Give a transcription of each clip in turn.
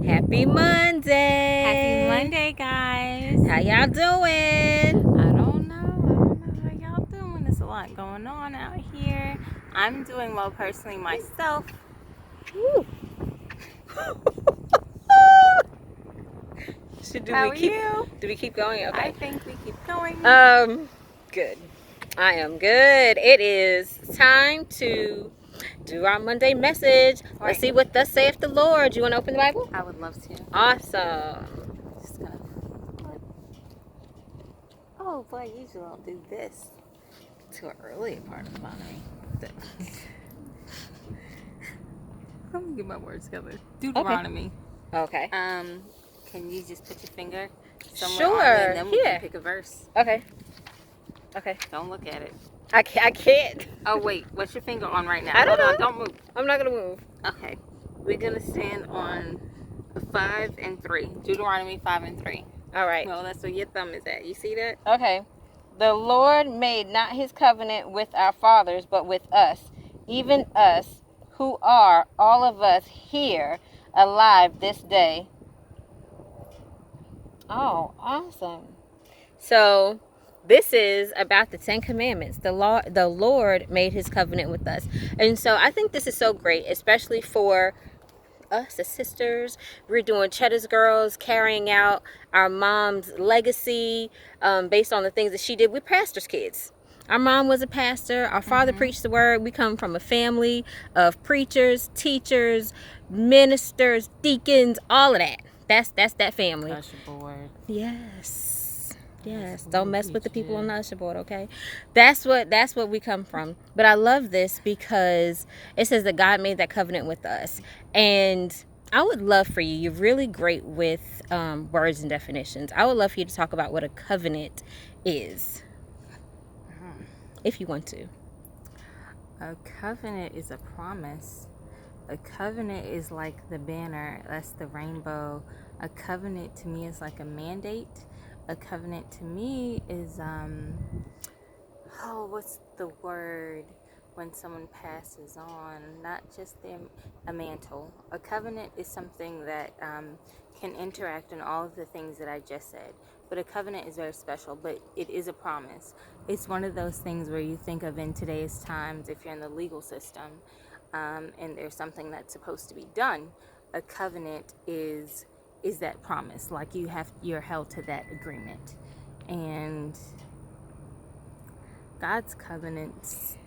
Happy Monday. Happy Monday, guys. How y'all doing? I don't know how y'all doing. There's a lot going on out here. I'm doing well personally myself. How are you? Do we keep going? Okay. I think we keep going. Good. I am good. It is time to do our Monday message. Right. Let's see what thus saith the Lord. You want to open the Bible? I would love to. Awesome. Just gonna. Oh boy, usually I'll do this to an earlier part of the Let me get my words together. Deuteronomy. Okay. Can you just put your finger somewhere Sure. on it, and then we Yeah. can pick a verse? Okay. Don't look at it. I can't. Oh wait, what's your finger on right now? I don't Hold on, know. don't move. I'm not gonna move. Okay, we're gonna stand on 5 and 3. Deuteronomy 5 and 3. All right. Well, that's where your thumb is at. You see that? Okay. The Lord made not his covenant with our fathers, but with us, even us, who are all of us here alive this day. Oh, awesome. So this is about the 10 Commandments. The Lord made his covenant with us. And so I think this is so great, especially for us as sisters. We're doing Cheddar's Girls, carrying out our mom's legacy based on the things that she did. We're pastors' kids. Our mom was a pastor. Our father preached the word. We come from a family of preachers, teachers, ministers, deacons, all of that. That's that family. Usher board. Yes. Don't mess with the people on the usher board, okay? That's what we come from. But I love this because it says that God made that covenant with us. And I would love for you. You're really great with words and definitions. I would love for you to talk about what a covenant is, if you want to. A covenant is a promise. A covenant is like the banner. That's the rainbow. A covenant to me is like a mandate. A covenant to me is what's the word when someone passes on? Not just a mantle. A covenant is something that can interact in all of the things that I just said. But a covenant is very special, but it is a promise. It's one of those things where you think of in today's times, if you're in the legal system, and there's something that's supposed to be done, a covenant is that promise. Like you're held to that agreement. And God's covenants,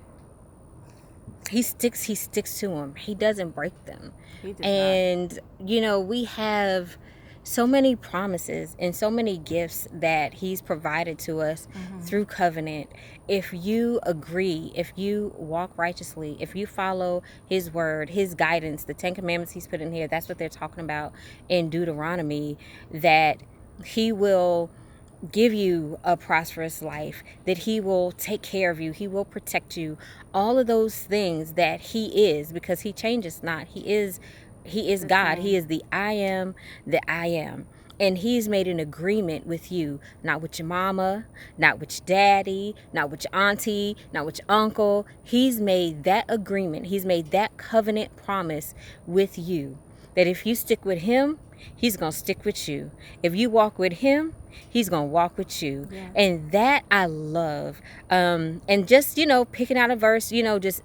He sticks to them. He doesn't break them. He does And we have so many promises and so many gifts that he's provided to us through covenant. If you agree, if you walk righteously, if you follow his word, his guidance, the 10 Commandments he's put in here, that's what they're talking about in Deuteronomy, that he will give you a prosperous life, that he will take care of you, he will protect you, all of those things that he is, because he changes not. He is God. He is the I am that I am. And he's made an agreement with you, not with your mama, not with your daddy, not with your auntie, not with your uncle. He's made that agreement. He's made that covenant promise with you, that if you stick with him, he's going to stick with you. If you walk with him, he's going to walk with you. Yeah. And that I love. And just, picking out a verse, just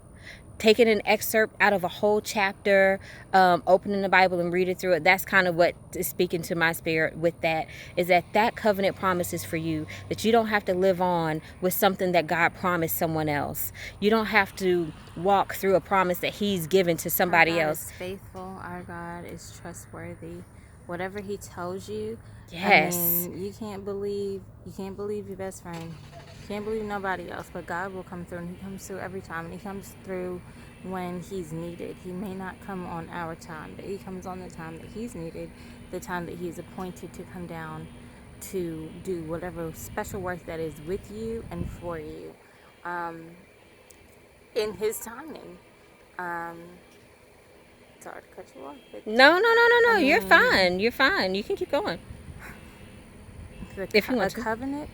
taking an excerpt out of a whole chapter, opening the Bible and reading through it. That's kind of what is speaking to my spirit with that, is that covenant promise is for you, that you don't have to live on with something that God promised someone else. You don't have to walk through a promise that he's given to somebody our God else. is faithful. Our God is trustworthy. Whatever he tells you, Yes. I mean, you can't believe your best friend. You can't believe nobody else, but God will come through, and he comes through every time, and he comes through when he's needed. He may not come on our time, but he comes on the time that he's needed, the time that he is appointed to come down to do whatever special work that is with you and for you, in his timing. Sorry to cut you off. But No. You're fine. You're fine. You can keep going. If you want to. Covenant,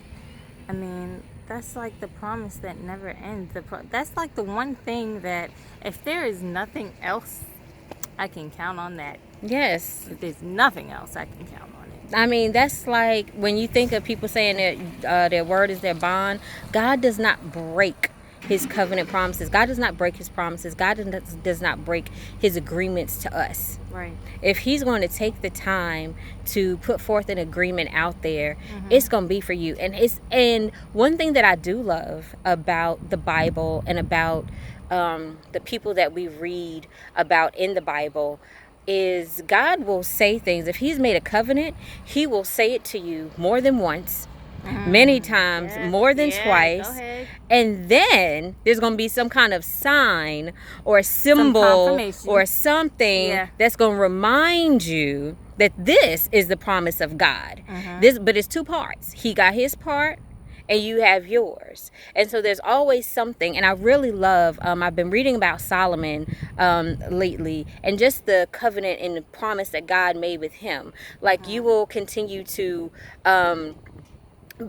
I mean, that's like the promise that never ends. That's like the one thing that if there is nothing else, I can count on that. Yes. There's nothing else I can count on it. I mean, that's like when you think of people saying that their word is their bond. God does not break his covenant promises. God does not break his promises. God does not break his agreements to us. Right. If he's going to take the time to put forth an agreement out there, it's going to be for you. And one thing that I do love about the Bible and about the people that we read about in the Bible is God will say things. If he's made a covenant, he will say it to you more than once, many times, more than twice. And then there's going to be some kind of sign or symbol or something that's going to remind you that this is the promise of God. But it's two parts. He got his part and you have yours. And so there's always something. And I really love, I've been reading about Solomon lately, and just the covenant and the promise that God made with him. Like, you will continue to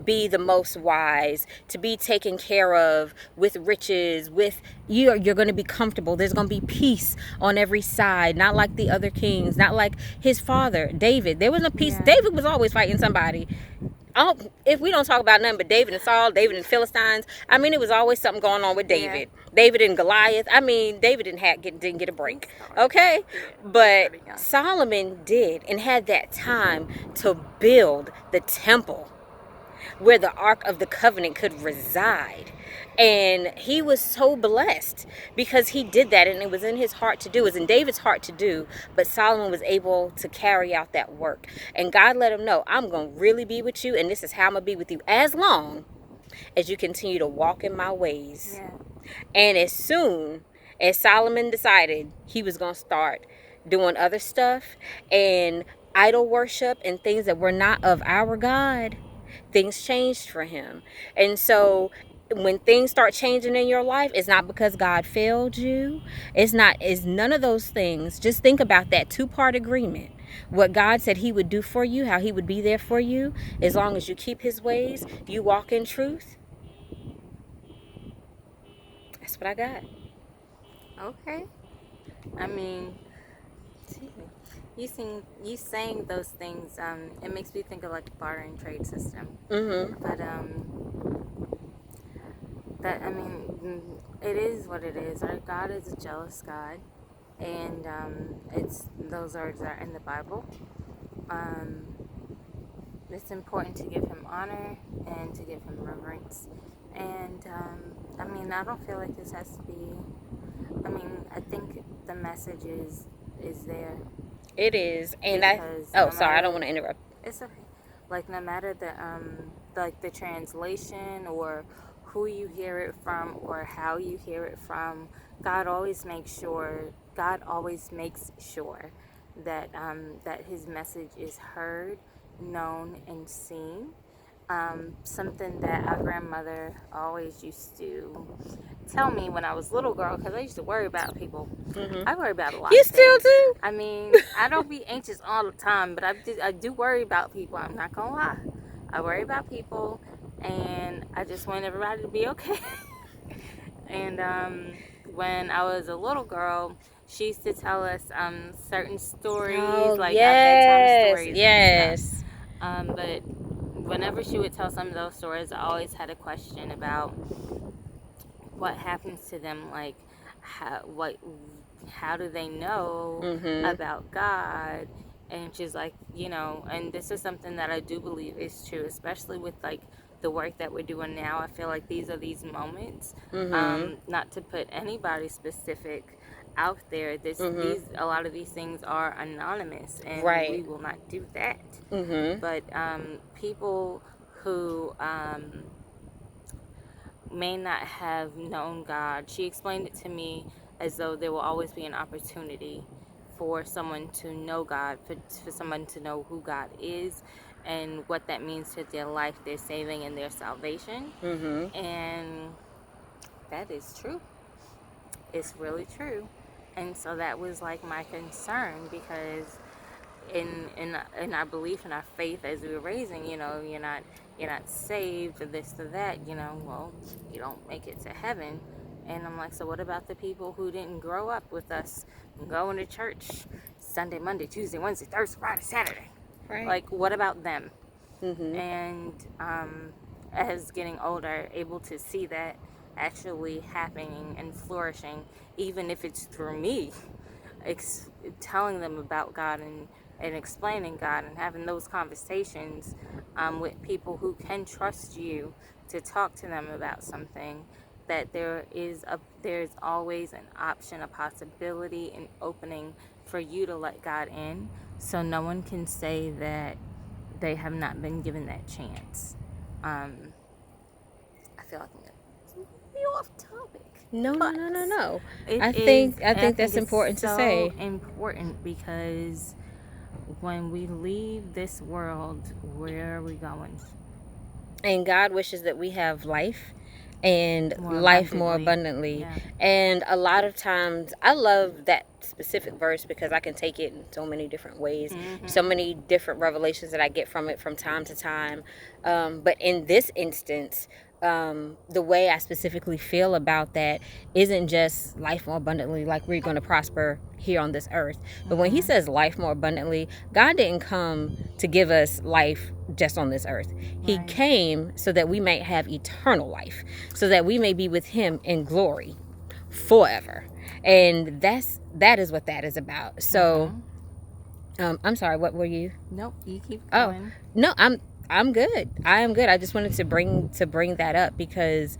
be the most wise, to be taken care of with riches, with you're going to be comfortable. There's going to be peace on every side, not like the other kings, not like his father David. There was no peace. David was always fighting somebody. If we don't talk about nothing but David and Saul, David and Philistines, I mean, it was always something going on with David. David and Goliath. I mean, David didn't get a break. Okay? But Solomon did, and had that time to build the temple where the Ark of the Covenant could reside. And he was so blessed because he did that, and it was in his heart to do. It was in David's heart to do, but Solomon was able to carry out that work. And God let him know, I'm going to really be with you, and this is how I'm going to be with you as long as you continue to walk in my ways. And as soon as Solomon decided he was going to start doing other stuff and idol worship and things that were not of our God, things changed for him. And so when things start changing in your life, it's not because God failed you. It's none of those things. Just think about that two-part agreement. What God said he would do for you, how he would be there for you, as long as you keep his ways, you walk in truth. That's what I got. Okay. I mean, you saying those things, it makes me think of like the barter trade system. But it is what it is. Our God is a jealous God, and those words are in the Bible. It's important to give him honor and to give him reverence. And I don't feel like this has to be. I think the message is there. It is, and sorry, I don't want to interrupt. It's okay. Like, no matter the translation or who you hear it from or how you hear it from, God always makes sure that that his message is heard, known, and seen. Something that our grandmother always used to tell me when I was a little girl, because I used to worry about people. I worry about a lot. You still do? I don't be anxious all the time, but I do worry about people. I'm not gonna lie. I worry about people, and I just want everybody to be okay. And when I was a little girl, she used to tell us certain stories, bedtime stories. Yes. But whenever she would tell some of those stories, I always had a question about what happens to them. Like, how do they know about God? And she's like, and this is something that I do believe is true, especially with like the work that we're doing now. I feel like these are these moments, not to put anybody specific out there. A lot of these things are anonymous, and we will not do that. But people who may not have known God, she explained it to me as though there will always be an opportunity for someone to know God, for someone to know who God is and what that means to their life, their saving, and their salvation. And that is true. It's really true. And so that was like my concern, because in our belief and our faith as we were raising, you're not saved or this or that, well, you don't make it to heaven. And I'm like, so what about the people who didn't grow up with us going to church Sunday, Monday, Tuesday, Wednesday, Thursday, Friday, Saturday. Right. Like, what about them? Mm-hmm. And as getting older, able to see that actually happening and flourishing, even if it's through me, telling them about God and explaining God and having those conversations with people who can trust you to talk to them about something, that there's always an option, a possibility, an opening for you to let God in, so no one can say that they have not been given that chance. I feel like I'm gonna be off topic. No. It I is, think that's it's important to so say. important, because when we leave this world, where are we going? And God wishes that we have life and More life more abundantly. abundantly. Yeah. And a lot of times, I love that specific verse because I can take it in so many different ways, so many different revelations that I get from it from time to time. But in this instance, the way I specifically feel about that isn't just life more abundantly, like we're going to prosper here on this earth. But when he says life more abundantly, God didn't come to give us life just on this earth. He Right. came so that we may have eternal life, so that we may be with him in glory forever. And that is what that is about. So I'm sorry, what were you? Nope, you keep Oh, going. no, I'm good. I am good. I just wanted to bring that up because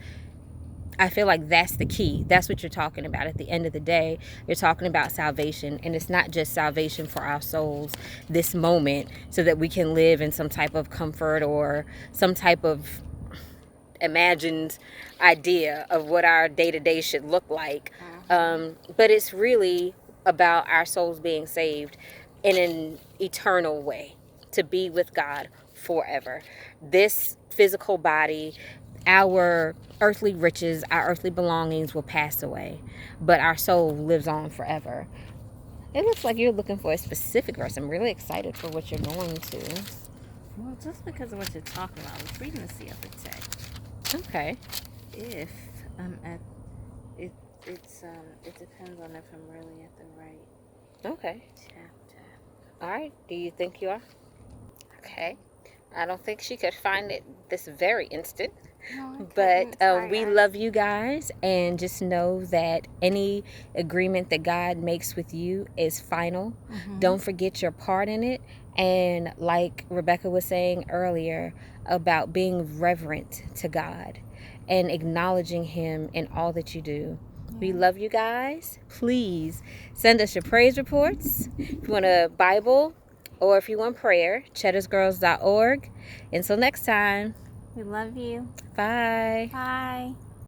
I feel like that's the key. That's what you're talking about. At the end of the day, you're talking about salvation, and it's not just salvation for our souls this moment so that we can live in some type of comfort or some type of imagined idea of what our day-to-day should look like. But it's really about our souls being saved in an eternal way, to be with God forever. This physical body, our earthly riches, our earthly belongings will pass away, but our soul lives on forever. It looks like you're looking for a specific verse. I'm really excited for what you're going to. Well, just because of what you're talking about, I was reading this the other day. Okay. If I'm at it, it depends on if I'm really at the right Okay. chapter. All right. Do you think you are? Okay. I don't think she could find it this very instant. No, But we love you guys, and just know that any agreement that God makes with you is final. Don't forget your part in it. And like Rebecca was saying earlier about being reverent to God and acknowledging him in all that you do. We love you guys. Please send us your praise reports. If you want a Bible or if you want prayer, cheddarsgirls.org. Until next time. We love you. Bye. Bye.